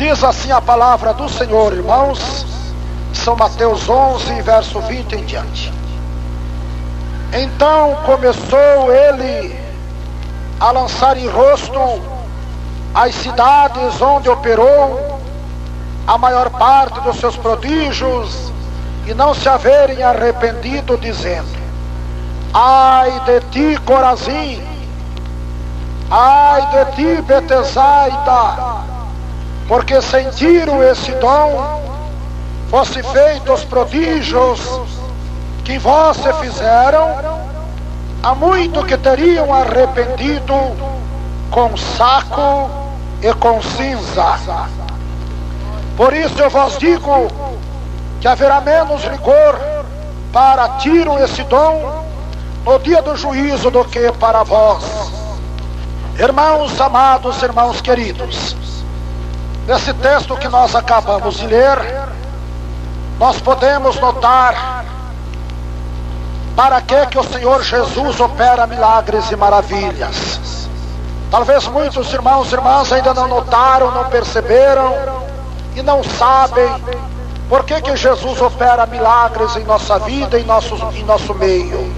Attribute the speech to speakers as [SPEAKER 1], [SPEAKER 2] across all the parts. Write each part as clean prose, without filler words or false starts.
[SPEAKER 1] Diz assim a palavra do Senhor, irmãos, São Mateus 11, verso 20 em diante. Então começou ele a lançar em rosto as cidades onde operou a maior parte dos seus prodígios, e não se haverem arrependido, dizendo: ai de ti, Corazim! Ai de ti, Betsaida! Porque sem Tiro e Sidom fosse feitos os prodígios que vós se fizeram, há muito que teriam arrependido com saco e com cinza. Por isso eu vos digo que haverá menos rigor para Tiro e Sidom no dia do juízo do que para vós. Irmãos amados, irmãos queridos, nesse texto que nós acabamos de ler, nós podemos notar para que o Senhor Jesus opera milagres e maravilhas. Talvez muitos irmãos e irmãs ainda não notaram, não perceberam e não sabem por que Jesus opera milagres em nossa vida, em nosso meio.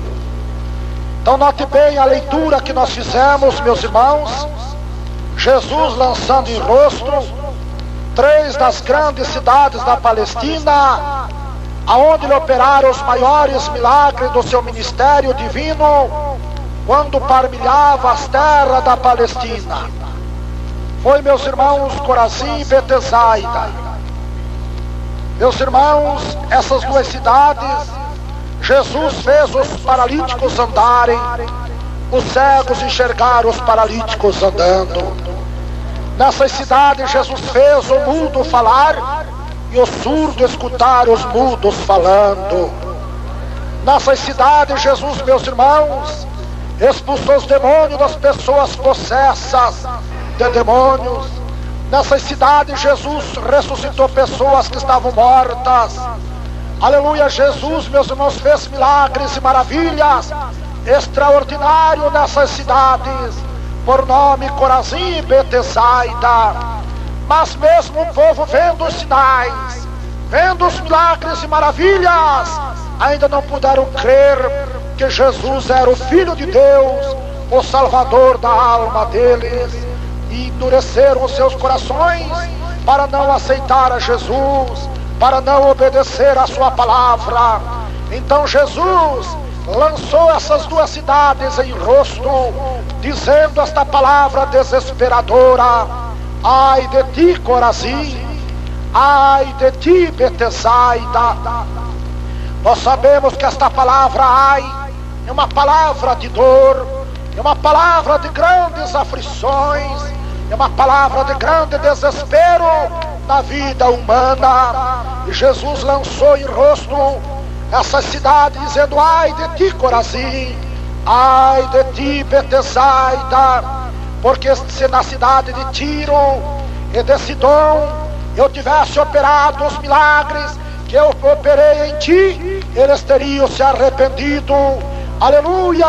[SPEAKER 1] Então note bem a leitura que nós fizemos, meus irmãos. Jesus lançando em rosto 3 das grandes cidades da Palestina, aonde ele operaram os maiores milagres do seu ministério divino, quando partilhava as terras da Palestina. Foi, meus irmãos, Corazim e Betsaida. Meus irmãos, essas 2 cidades, Jesus fez os paralíticos andarem, os cegos enxergaram os paralíticos andando. Nessas cidades Jesus fez o mudo falar e o surdo escutar os mudos falando. Nessas cidades Jesus, meus irmãos, expulsou os demônios das pessoas possessas de demônios. Nessas cidades Jesus ressuscitou pessoas que estavam mortas. Aleluia, Jesus, meus irmãos, fez milagres e maravilhas extraordinários nessas cidades, por nome Corazim e Betsaida. Mas mesmo o povo vendo os sinais, vendo os milagres e maravilhas, ainda não puderam crer que Jesus era o Filho de Deus, o Salvador da alma deles, e endureceram os seus corações para não aceitar a Jesus, para não obedecer a sua palavra. Então Jesus lançou essas 2 cidades em rosto, dizendo esta palavra desesperadora: ai de ti, Corazim! Ai de ti, Betsaida! Nós sabemos que esta palavra ai é uma palavra de dor, é uma palavra de grandes aflições, é uma palavra de grande desespero na vida humana. E Jesus lançou em rosto essa cidade, dizendo: ai de ti, Corazim! Ai de ti, Betsaida! Porque se na cidade de Tiro e de Sidom eu tivesse operado os milagres que eu operei em ti, eles teriam se arrependido, aleluia,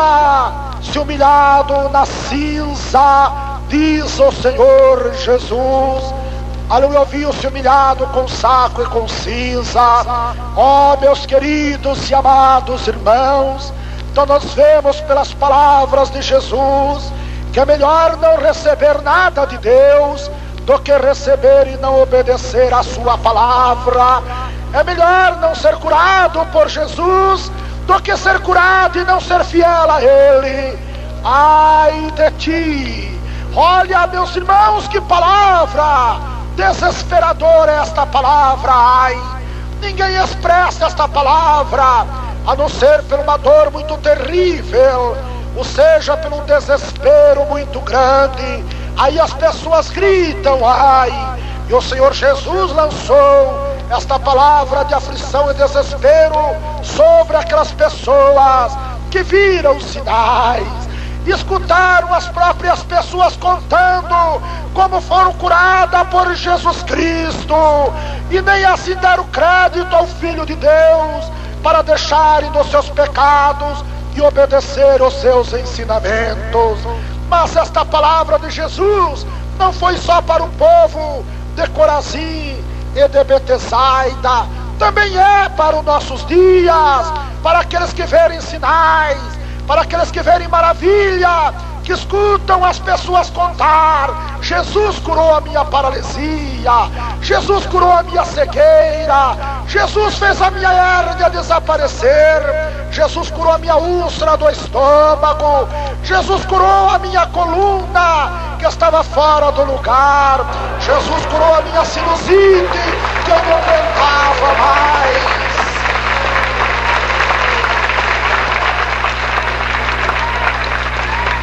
[SPEAKER 1] se humilhado na cinza, diz o Senhor Jesus. Aleluia, ouviu-se humilhado com saco e com cinza. Ó, meus queridos e amados irmãos, então nós vemos pelas palavras de Jesus que é melhor não receber nada de Deus do que receber e não obedecer a sua palavra. É melhor não ser curado por Jesus do que ser curado e não ser fiel a Ele. Ai de ti! Olha, meus irmãos, que palavra desesperadora é esta palavra, ai! Ninguém expressa esta palavra a não ser por uma dor muito terrível, ou seja, por um desespero muito grande. Aí as pessoas gritam, ai! E o Senhor Jesus lançou esta palavra de aflição e desespero sobre aquelas pessoas que viram os sinais, escutaram as próprias pessoas contando como foram curadas por Jesus Cristo, e nem assim deram crédito ao Filho de Deus para deixarem dos seus pecados e obedecer aos seus ensinamentos. Mas esta palavra de Jesus não foi só para o povo de Corazim e de Betsaida, também é para os nossos dias, para aqueles que verem sinais, para aqueles que verem maravilha, que escutam as pessoas contar: Jesus curou a minha paralisia, Jesus curou a minha cegueira, Jesus fez a minha hérnia desaparecer, Jesus curou a minha úlcera do estômago, Jesus curou a minha coluna que estava fora do lugar, Jesus curou a minha sinusite que eu não aguentava mais.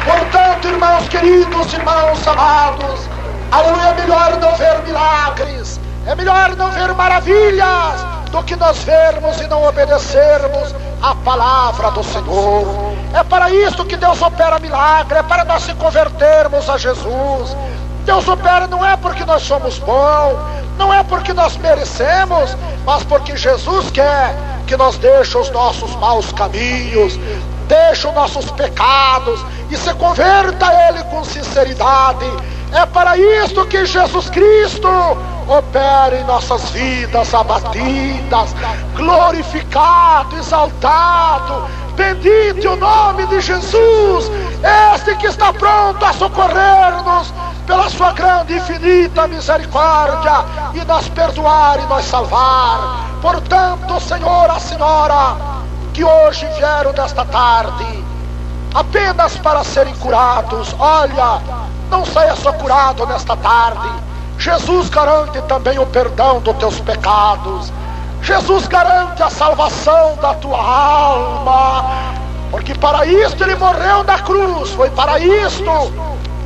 [SPEAKER 1] Portanto, irmãos queridos, irmãos amados, aleluia, é melhor não ver milagres, é melhor não ver maravilhas, do que nós vermos e não obedecermos a palavra do Senhor. É para isso que Deus opera milagre, é para nós se convertermos a Jesus. Deus opera não é porque nós somos bons, não é porque nós merecemos, mas porque Jesus quer que nós deixemos os nossos maus caminhos, deixe os nossos pecados e se converta a Ele com sinceridade. É para isto que Jesus Cristo opera em nossas vidas abatidas. Glorificado, exaltado, bendito o nome de Jesus, este que está pronto a socorrer-nos pela sua grande e infinita misericórdia, e nos perdoar e nos salvar. Portanto, Senhor, a Senhora, que hoje vieram nesta tarde apenas para serem curados, olha, não saia só curado nesta tarde. Jesus garante também o perdão dos teus pecados, Jesus garante a salvação da tua alma, porque para isto Ele morreu na cruz, foi para isto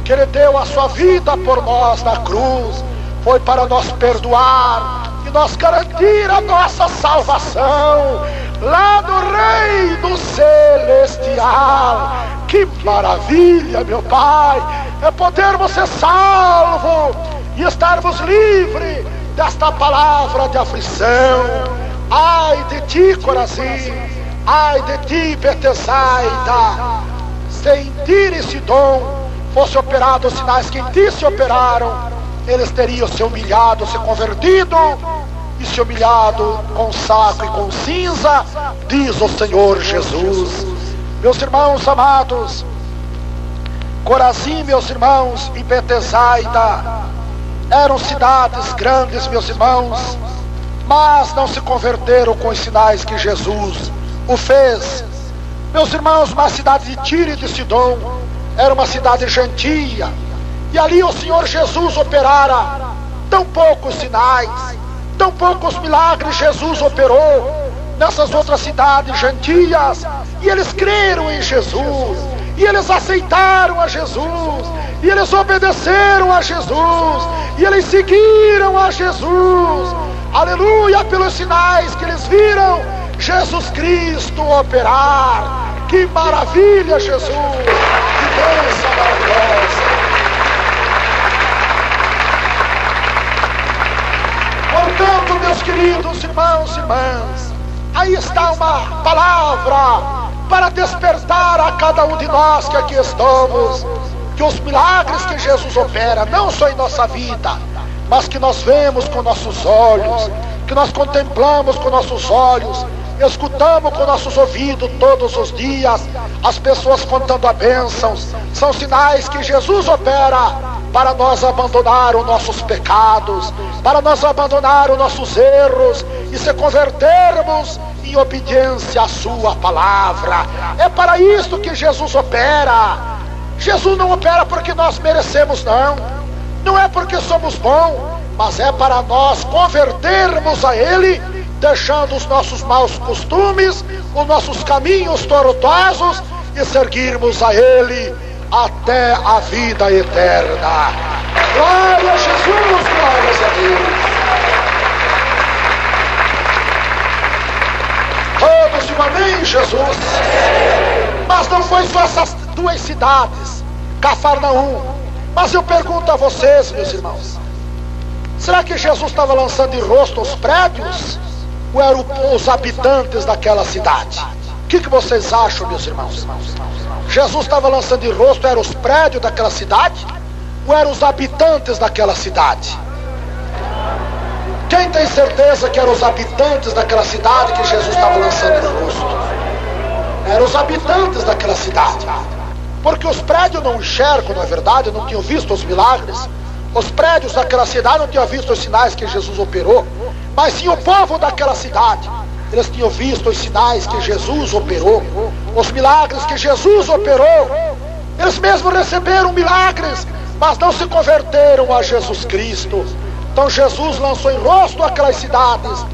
[SPEAKER 1] que Ele deu a sua vida por nós na cruz, foi para nós perdoar e nós garantir a nossa salvação lá no reino celestial. Que maravilha, meu Pai, é podermos ser salvos e estarmos livres desta palavra de aflição. Ai de ti, Corazim, ai de ti, Betsaida, se em Tiro e Sidom fosse operado os sinais que em ti se operaram, eles teriam se humilhado, se convertido e se humilhado com saco e com cinza, diz o Senhor Jesus. Meus irmãos amados, Corazim, meus irmãos, e Betsaida eram cidades grandes, meus irmãos, mas não se converteram com os sinais que Jesus o fez. Meus irmãos, uma cidade de Tiro e de Sidom era uma cidade gentia, e ali o Senhor Jesus operara tão poucos sinais, tão poucos milagres Jesus operou nessas outras cidades gentias, e eles creram em Jesus, e eles aceitaram a Jesus, e eles obedeceram a Jesus, e eles seguiram a Jesus, aleluia, pelos sinais que eles viram Jesus Cristo operar. Que maravilha, Jesus, que bênção maravilhosa. Portanto, meus queridos irmãos e irmãs, aí está uma palavra para despertar a cada um de nós que aqui estamos, que os milagres que Jesus opera, não só em nossa vida, mas que nós vemos com nossos olhos, que nós contemplamos com nossos olhos, escutamos com nossos ouvidos todos os dias, as pessoas contando a bênçãos, são sinais que Jesus opera para nós abandonar os nossos pecados, para nós abandonar os nossos erros e se convertermos em obediência à sua palavra. É para isso que Jesus opera. Jesus não opera porque nós merecemos, não é porque somos bons, mas é para nós convertermos a Ele, deixando os nossos maus costumes, os nossos caminhos tortuosos, e seguirmos a Ele até a vida eterna. Glória a Jesus, glória a Deus. Todos de amém, Jesus. Mas não foi só essas duas cidades, Cafarnaum. Mas eu pergunto a vocês, meus irmãos, será que Jesus estava lançando em rosto os prédios? Ou eram os habitantes daquela cidade? O que vocês acham, meus irmãos? Jesus estava lançando em rosto, eram os prédios daquela cidade? Ou eram os habitantes daquela cidade? Quem tem certeza que eram os habitantes daquela cidade que Jesus estava lançando no rosto? Eram os habitantes daquela cidade. Porque os prédios não enxergam, não é verdade? Não tinham visto os milagres. Os prédios daquela cidade não tinham visto os sinais que Jesus operou. Mas sim o povo daquela cidade. Eles tinham visto os sinais que Jesus operou, os milagres que Jesus operou. Eles mesmos receberam milagres, mas não se converteram a Jesus Cristo. Então Jesus lançou em rosto aquelas cidades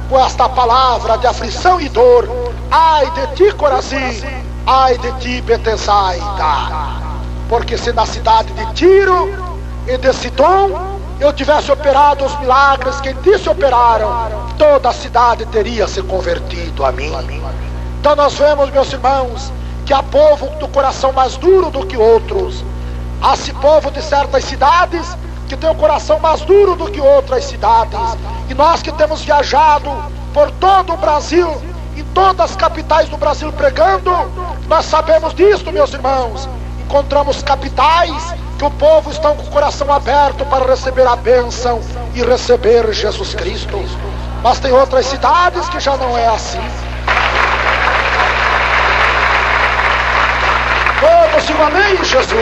[SPEAKER 1] com esta palavra de aflição e dor: ai de ti, Corazim, ai de ti, Betsaida. Porque se na cidade de Tiro e de Sidom eu tivesse operado os milagres que em ti se operaram, toda a cidade teria se convertido a mim. Então nós vemos, meus irmãos, que há povo do coração mais duro do que outros. Há povo de certas cidades que tem o coração mais duro do que outras cidades. E nós que temos viajado por todo o Brasil, em todas as capitais do Brasil pregando, nós sabemos disto, meus irmãos. Encontramos capitais que o povo está com o coração aberto para receber a bênção e receber Jesus Cristo. Mas tem outras cidades que já não é assim. Todos digam amém, Jesus.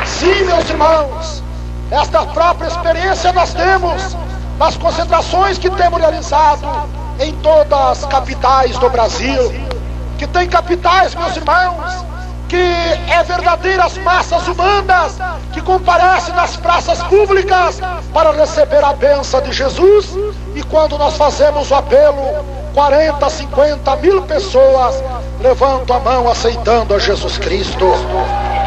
[SPEAKER 1] Sim, meus irmãos, esta própria experiência nós temos nas concentrações que temos realizado em todas as capitais do Brasil. Que tem capitais, meus irmãos, que é verdadeiras massas humanas que comparecem nas praças públicas para receber a bênção de Jesus. E quando nós fazemos o apelo, 40, 50 mil pessoas levantam a mão aceitando a Jesus Cristo.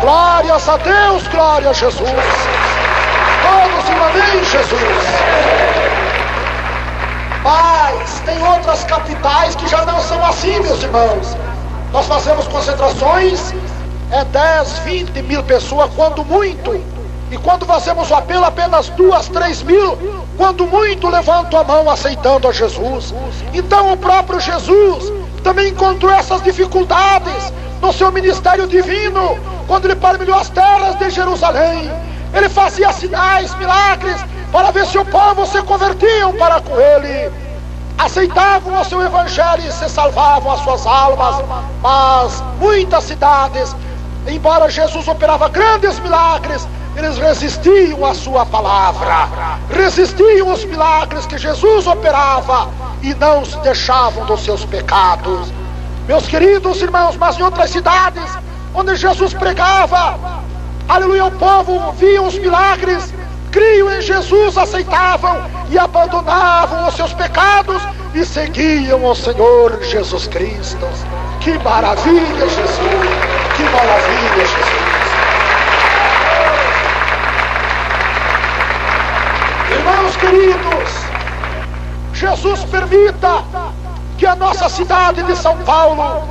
[SPEAKER 1] Glórias a Deus, glória a Jesus. Todos digam amém, Jesus. Mas tem outras capitais que já não são assim, meus irmãos. Nós fazemos concentrações, 10, 20 mil pessoas, quando muito. E quando fazemos o apelo, apenas 2, 3 mil, quando muito, levantam a mão aceitando a Jesus. Então o próprio Jesus também encontrou essas dificuldades no seu ministério divino, quando ele partilhou as terras de Jerusalém. Ele fazia sinais, milagres, para ver se o povo se convertiam para com ele, aceitavam o seu evangelho e se salvavam as suas almas. Mas muitas cidades, embora Jesus operava grandes milagres, eles resistiam à sua palavra, resistiam aos milagres que Jesus operava e não se deixavam dos seus pecados. Meus queridos irmãos, mas em outras cidades onde Jesus pregava, aleluia, o povo via os milagres, criam em Jesus, aceitavam e abandonavam os seus pecados e seguiam o Senhor Jesus Cristo. Que maravilha, Jesus! Que maravilha, Jesus! Irmãos queridos, Jesus permita que a nossa cidade de São Paulo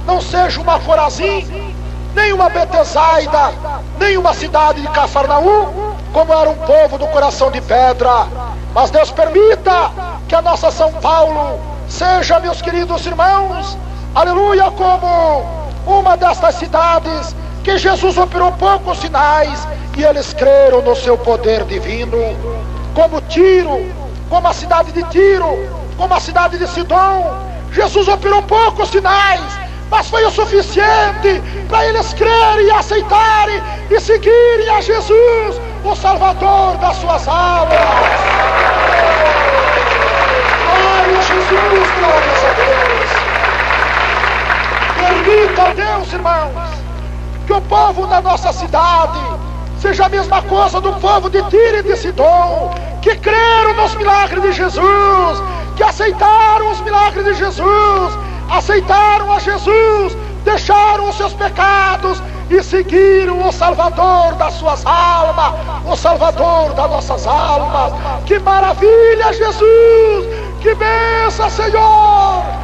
[SPEAKER 1] não seja uma Corazim, nem uma Betsaida, nem uma cidade de Cafarnaum, como era um povo do coração de pedra. Mas Deus permita que a nossa São Paulo seja, meus queridos irmãos, aleluia, como uma destas cidades que Jesus operou poucos sinais e eles creram no seu poder divino. Como Tiro, como a cidade de Tiro, como a cidade de Sidom, Jesus operou poucos sinais, mas foi o suficiente para eles crerem e aceitarem e seguirem a Jesus, o Salvador das suas almas. Glória a Jesus, glórias a Deus. Permita a Deus, irmãos, que o povo da nossa cidade seja a mesma coisa do povo de Tiro e de Sidom, que creram nos milagres de Jesus, que aceitaram os milagres de Jesus, aceitaram a Jesus, deixaram os seus pecados e seguiram o Salvador das suas almas, o Salvador das nossas almas. Que maravilha, Jesus! Que bênção, Senhor!